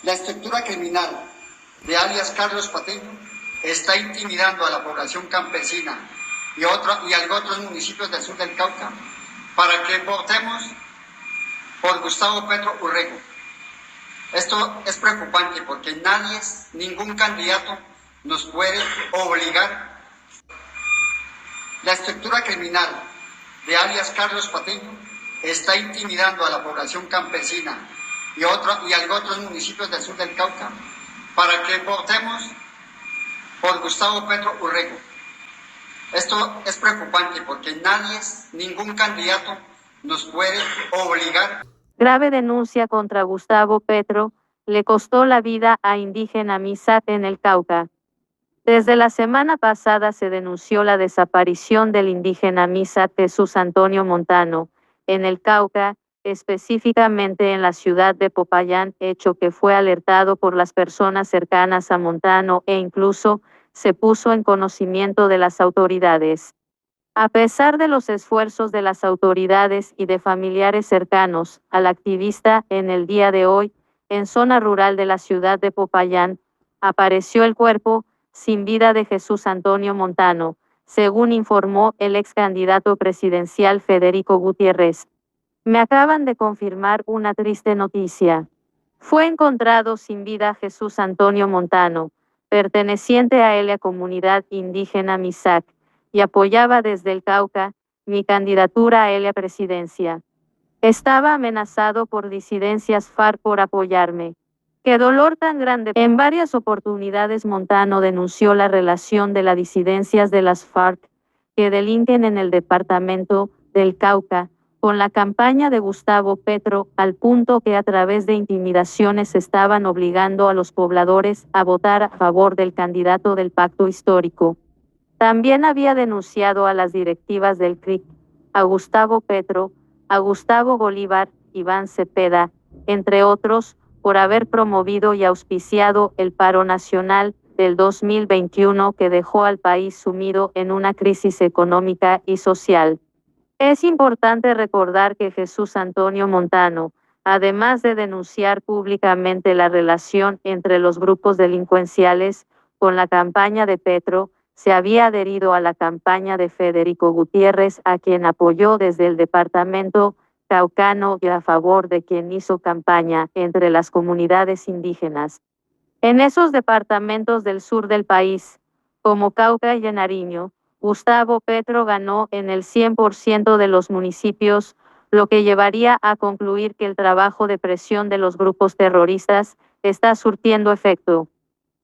La estructura criminal de alias Carlos Patiño está intimidando a la población campesina y a otros municipios del sur del Cauca para que votemos por Gustavo Petro Urrego. Esto es preocupante porque ningún candidato nos puede obligar. La estructura criminal de alias Carlos Patiño está intimidando a la población campesina y a otros municipios del sur del Cauca para que votemos por Gustavo Petro Urrego. Esto es preocupante porque ningún candidato nos puede obligar. Grave denuncia contra Gustavo Petro, le costó la vida a indígena Misak en el Cauca. Desde la semana pasada se denunció la desaparición del indígena Misak Jesús Antonio Montano, en el Cauca, específicamente en la ciudad de Popayán, hecho que fue alertado por las personas cercanas a Montano e incluso se puso en conocimiento de las autoridades. A pesar de los esfuerzos de las autoridades y de familiares cercanos al activista, en el día de hoy, en zona rural de la ciudad de Popayán, apareció el cuerpo sin vida de Jesús Antonio Montano, según informó el ex candidato presidencial Federico Gutiérrez. Me acaban de confirmar una triste noticia. Fue encontrado sin vida Jesús Antonio Montano, perteneciente a la comunidad indígena Misak, y apoyaba desde el Cauca mi candidatura a la presidencia. Estaba amenazado por disidencias FARC por apoyarme. ¡Qué dolor tan grande! En varias oportunidades Montano denunció la relación de las disidencias de las FARC que delinquen en el departamento del Cauca con la campaña de Gustavo Petro, al punto que a través de intimidaciones estaban obligando a los pobladores a votar a favor del candidato del pacto histórico. También había denunciado a las directivas del CRIC, a Gustavo Petro, a Gustavo Bolívar, Iván Cepeda, entre otros, por haber promovido y auspiciado el paro nacional del 2021 que dejó al país sumido en una crisis económica y social. Es importante recordar que Jesús Antonio Montano, además de denunciar públicamente la relación entre los grupos delincuenciales con la campaña de Petro, se había adherido a la campaña de Federico Gutiérrez, a quien apoyó desde el departamento caucano y a favor de quien hizo campaña entre las comunidades indígenas. En esos departamentos del sur del país, como Cauca y Nariño, Gustavo Petro ganó en el 100% de los municipios, lo que llevaría a concluir que el trabajo de presión de los grupos terroristas está surtiendo efecto.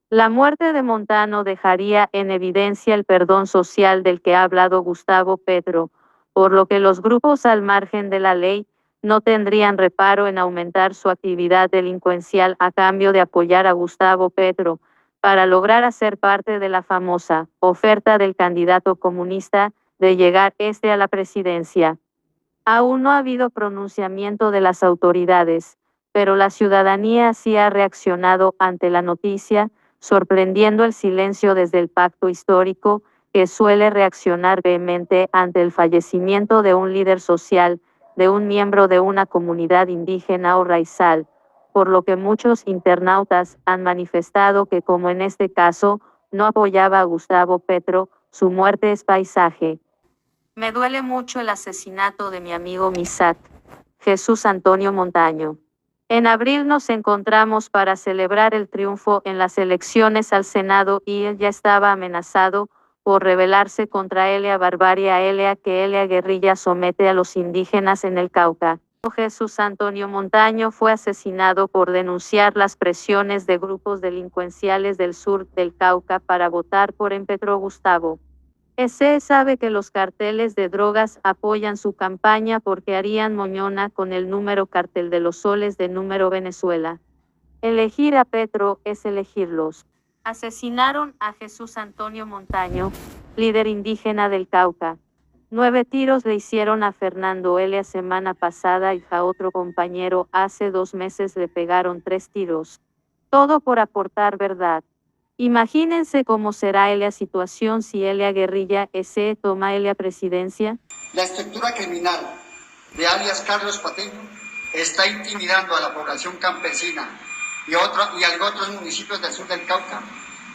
La muerte de Montano dejaría en evidencia el perdón social del que ha hablado Gustavo Petro, por lo que los grupos al margen de la ley no tendrían reparo en aumentar su actividad delincuencial a cambio de apoyar a Gustavo Petro, para lograr hacer parte de la famosa oferta del candidato comunista de llegar a la presidencia. Aún no ha habido pronunciamiento de las autoridades, pero la ciudadanía sí ha reaccionado ante la noticia, sorprendiendo el silencio desde el pacto histórico, que suele reaccionar vehemente ante el fallecimiento de un líder social, de un miembro de una comunidad indígena o raizal, por lo que muchos internautas han manifestado que, como en este caso, no apoyaba a Gustavo Petro, su muerte es paisaje. Me duele mucho el asesinato de mi amigo Misak, Jesús Antonio Montano. En abril nos encontramos para celebrar el triunfo en las elecciones al Senado y él ya estaba amenazado por rebelarse contra la barbarie que la guerrilla somete a los indígenas en el Cauca. Jesús Antonio Montano fue asesinado por denunciar las presiones de grupos delincuenciales del sur del Cauca para votar por Petro Gustavo. Se sabe que los carteles de drogas apoyan su campaña porque harían moñona con el número cartel de los soles de número Venezuela. Elegir a Petro es elegirlos. Asesinaron a Jesús Antonio Montano, líder indígena del Cauca. 9 tiros le hicieron a Fernando la semana pasada y a otro compañero hace 2 meses le pegaron 3 tiros. Todo por aportar verdad. Imagínense cómo será la situación si la guerrilla se toma la presidencia. La estructura criminal de alias Carlos Patiño está intimidando a la población campesina y otros municipios del sur del Cauca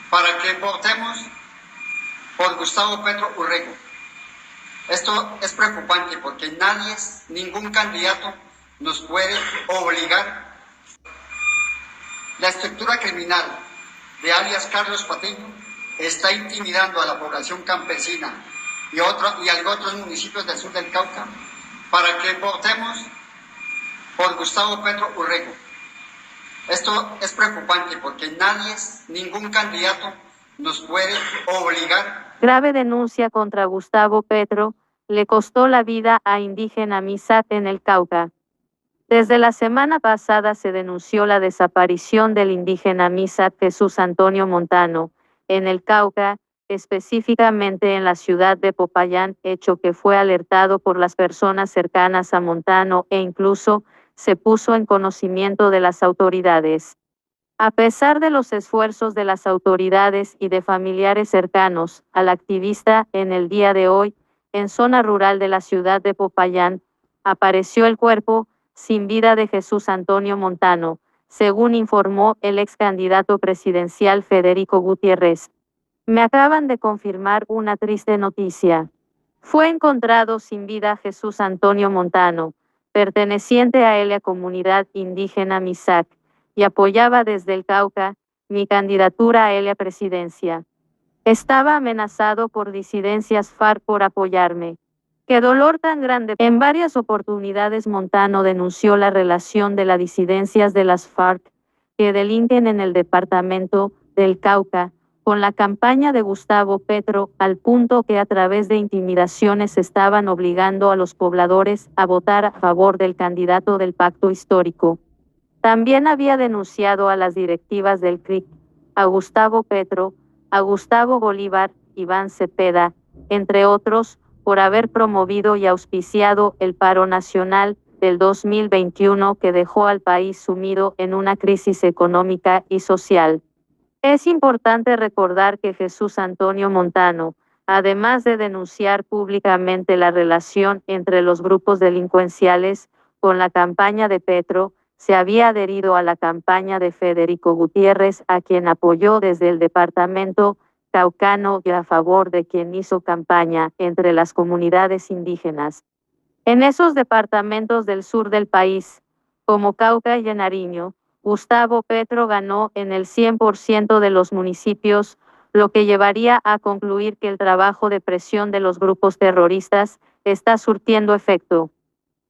para que votemos por Gustavo Petro Urrego. Esto es preocupante porque ningún candidato nos puede obligar. La estructura criminal de alias Carlos Patiño está intimidando a la población campesina y otros municipios del sur del Cauca para que votemos por Gustavo Petro Urrego. Esto es preocupante porque ningún candidato nos puede obligar. Grave denuncia contra Gustavo Petro, le costó la vida a indígena Misac en el Cauca. Desde la semana pasada se denunció la desaparición del indígena Misac Jesús Antonio Montano, en el Cauca, específicamente en la ciudad de Popayán, hecho que fue alertado por las personas cercanas a Montano e incluso se puso en conocimiento de las autoridades. A pesar de los esfuerzos de las autoridades y de familiares cercanos al activista, en el día de hoy, en zona rural de la ciudad de Popayán, apareció el cuerpo sin vida de Jesús Antonio Montano, según informó el ex candidato presidencial Federico Gutiérrez. Me acaban de confirmar una triste noticia. Fue encontrado sin vida Jesús Antonio Montano, perteneciente a la comunidad indígena Misac, y apoyaba desde el Cauca mi candidatura a la presidencia. Estaba amenazado por disidencias FARC por apoyarme. ¡Qué dolor tan grande! En varias oportunidades Montano denunció la relación de las disidencias de las FARC que delinquen en el departamento del Cauca con la campaña de Gustavo Petro, al punto que a través de intimidaciones estaban obligando a los pobladores a votar a favor del candidato del pacto histórico. También había denunciado a las directivas del CRIC, a Gustavo Petro, a Gustavo Bolívar, Iván Cepeda, entre otros, por haber promovido y auspiciado el paro nacional del 2021 que dejó al país sumido en una crisis económica y social. Es importante recordar que Jesús Antonio Montano, además de denunciar públicamente la relación entre los grupos delincuenciales con la campaña de Petro, se había adherido a la campaña de Federico Gutiérrez, a quien apoyó desde el departamento caucano y a favor de quien hizo campaña entre las comunidades indígenas. En esos departamentos del sur del país, como Cauca y Nariño, Gustavo Petro ganó en el 100% de los municipios, lo que llevaría a concluir que el trabajo de presión de los grupos terroristas está surtiendo efecto.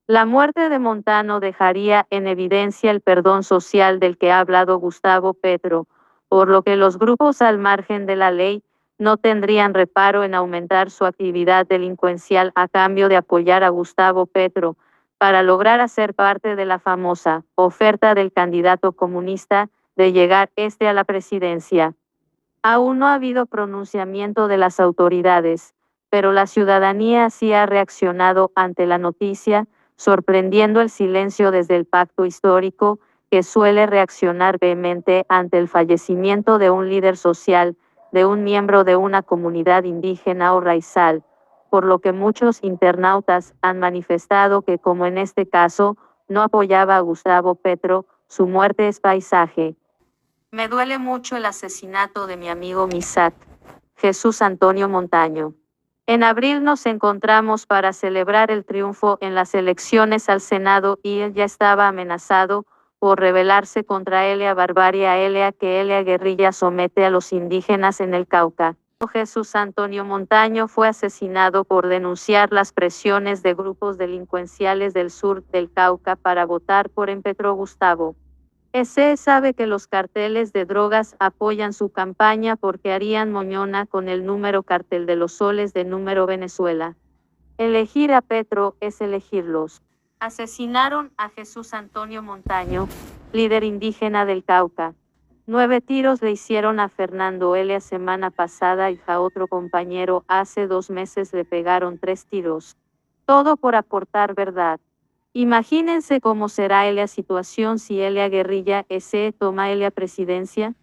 La muerte de Montano dejaría en evidencia el perdón social del que ha hablado Gustavo Petro, por lo que los grupos al margen de la ley no tendrían reparo en aumentar su actividad delincuencial a cambio de apoyar a Gustavo Petro, para lograr hacer parte de la famosa oferta del candidato comunista de llegar a la presidencia. Aún no ha habido pronunciamiento de las autoridades, pero la ciudadanía sí ha reaccionado ante la noticia, sorprendiendo el silencio desde el pacto histórico, que suele reaccionar vehemente ante el fallecimiento de un líder social, de un miembro de una comunidad indígena o raizal, por lo que muchos internautas han manifestado que, como en este caso, no apoyaba a Gustavo Petro, su muerte es paisaje. Me duele mucho el asesinato de mi amigo Misac, Jesús Antonio Montaño. En abril nos encontramos para celebrar el triunfo en las elecciones al Senado y él ya estaba amenazado por rebelarse contra la barbarie que la guerrilla somete a los indígenas en el Cauca. Jesús Antonio Montaño fue asesinado por denunciar las presiones de grupos delincuenciales del sur del Cauca para votar por Petro Gustavo. Se sabe que los carteles de drogas apoyan su campaña porque harían moñona con el número cartel de los soles de número Venezuela. Elegir a Petro es elegirlos. Asesinaron a Jesús Antonio Montaño, líder indígena del Cauca. 9 tiros le hicieron a Fernando la semana pasada y a otro compañero hace 2 meses le pegaron 3 tiros. Todo por aportar verdad. Imagínense cómo será la situación si la guerrilla toma la presidencia.